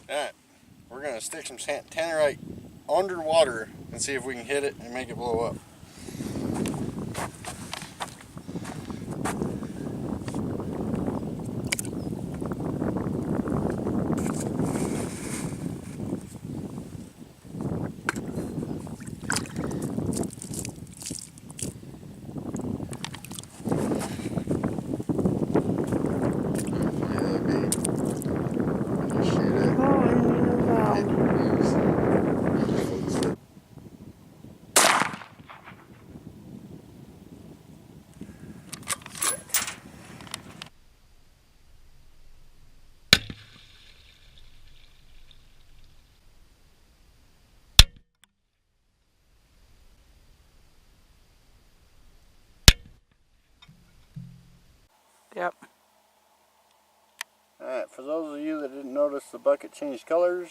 Alright, we're going to stick some Tannerite underwater and see if we can hit it and make it blow up. Yep. Alright, for those of you that didn't notice the bucket changed colors,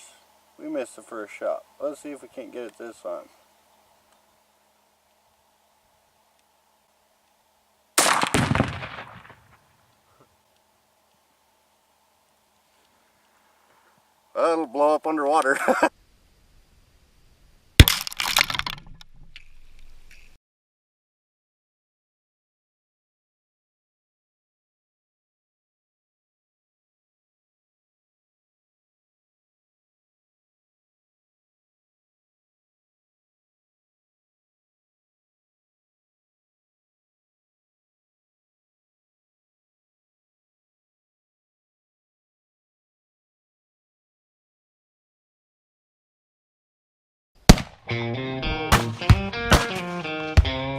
we missed the first shot. Let's see if we can't get it this time. Well, it'll blow up underwater.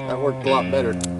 That worked a lot better.